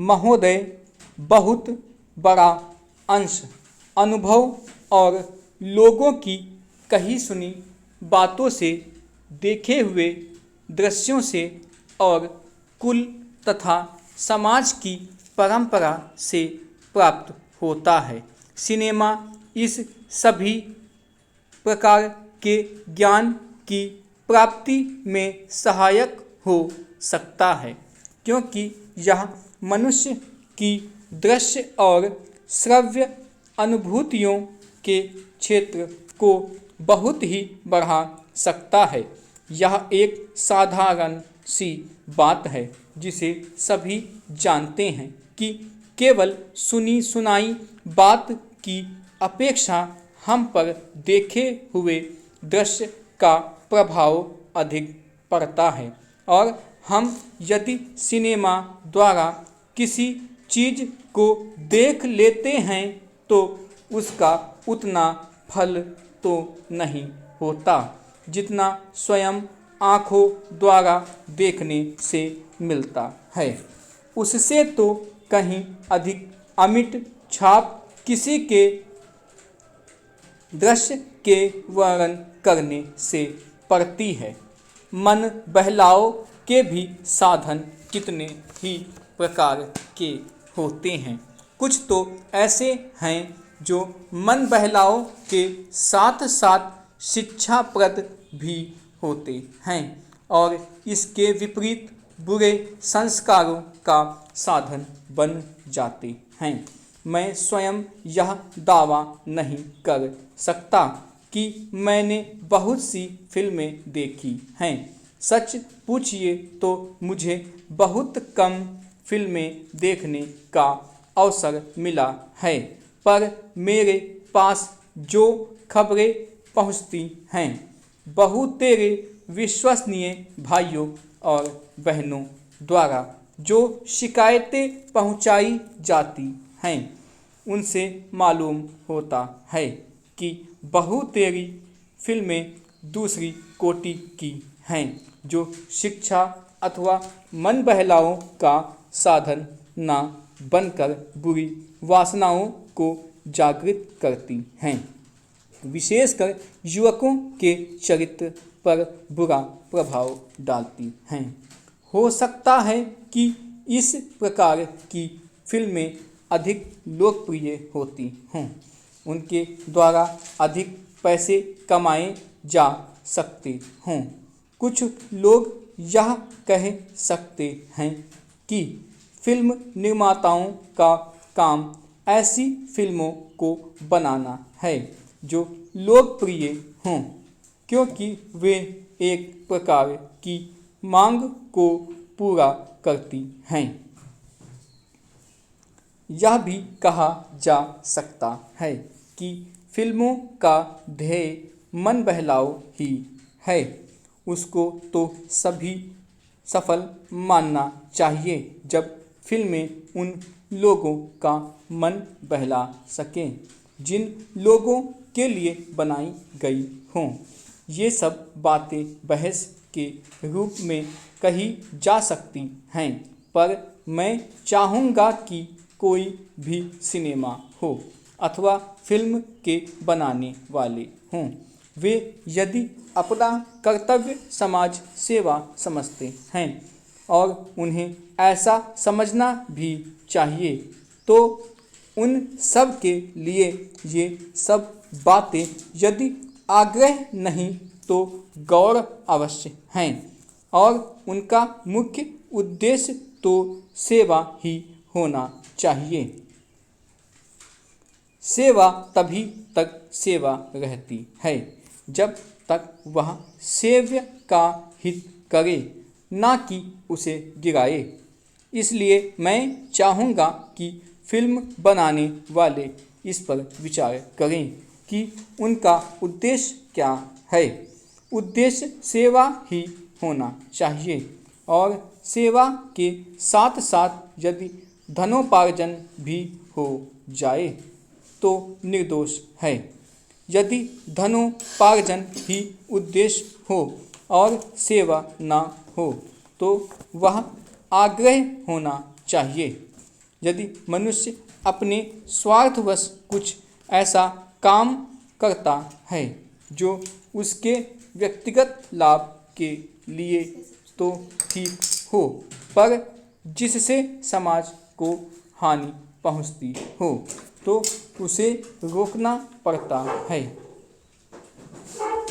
महोदय बहुत बड़ा अंश अनुभव और लोगों की कही सुनी बातों से, देखे हुए दृश्यों से और कुल तथा समाज की परंपरा से प्राप्त होता है। सिनेमा इस सभी प्रकार के ज्ञान की प्राप्ति में सहायक हो सकता है, क्योंकि यह मनुष्य की दृश्य और श्रव्य अनुभूतियों के क्षेत्र को बहुत ही बढ़ा सकता है। यह एक साधारण सी बात है जिसे सभी जानते हैं कि केवल सुनी सुनाई बात की अपेक्षा हम पर देखे हुए दृश्य का प्रभाव अधिक पड़ता है, और हम यदि सिनेमा द्वारा किसी चीज़ को देख लेते हैं तो उसका उतना फल तो नहीं होता जितना स्वयं आँखों द्वारा देखने से मिलता है। उससे तो कहीं अधिक अमिट छाप किसी के दृश्य के वर्णन करने से पड़ती है। मन बहलाव के भी साधन कितने ही प्रकार के होते हैं। कुछ तो ऐसे हैं जो मन बहलाव के साथ साथ शिक्षाप्रद भी होते हैं और इसके विपरीत बुरे संस्कारों का साधन बन जाते हैं। मैं स्वयं यह दावा नहीं कर सकता कि मैंने बहुत सी फिल्में देखी हैं। सच पूछिए तो मुझे बहुत कम फिल्में देखने का अवसर मिला है, पर मेरे पास जो खबरें पहुंचती हैं, बहुतेरे विश्वसनीय भाइयों और बहनों द्वारा जो शिकायतें पहुंचाई जाती हैं, उनसे मालूम होता है कि बहुतेरी फिल्में दूसरी कोटि की हैं जो शिक्षा अथवा मन बहलाव का साधन न बनकर बुरी वासनाओं को जागृत करती हैं, विशेषकर युवकों के चरित्र पर बुरा प्रभाव डालती हैं। हो सकता है कि इस प्रकार की फिल्में अधिक लोकप्रिय होती हों, उनके द्वारा अधिक पैसे कमाए जा सकते हों। कुछ लोग यह कह सकते हैं कि फिल्म निर्माताओं का काम ऐसी फिल्मों को बनाना है जो लोकप्रिय हों, क्योंकि वे एक प्रकार की मांग को पूरा करती हैं। यह भी कहा जा सकता है कि फिल्मों का ध्येय मन बहलाव ही है। उसको तो सभी सफल मानना चाहिए जब फिल्में उन लोगों का मन बहला सकें जिन लोगों के लिए बनाई गई हों। ये सब बातें बहस के रूप में कही जा सकती हैं, पर मैं चाहूँगा कि कोई भी सिनेमा हो अथवा फिल्म के बनाने वाले हों, वे यदि अपना कर्तव्य समाज सेवा समझते हैं और उन्हें ऐसा समझना भी चाहिए, तो उन सब के लिए ये सब बातें यदि आग्रह नहीं तो गौर अवश्य हैं, और उनका मुख्य उद्देश्य तो सेवा ही होना चाहिए। सेवा तभी तक सेवा रहती है जब तक वह सेव्य का हित करे, ना कि उसे गिराए। इसलिए मैं चाहूँगा कि फिल्म बनाने वाले इस पर विचार करें कि उनका उद्देश्य क्या है। उद्देश्य सेवा ही होना चाहिए, और सेवा के साथ साथ यदि धनोपार्जन भी हो जाए तो निर्दोष है। यदि धनोपार्जन ही उद्देश्य हो और सेवा ना हो तो वह आग्रह होना चाहिए। यदि मनुष्य अपने स्वार्थवश कुछ ऐसा काम करता है जो उसके व्यक्तिगत लाभ के लिए तो ठीक हो, पर जिससे समाज को हानि पहुंचती हो, तो उसे रोकना पड़ता है।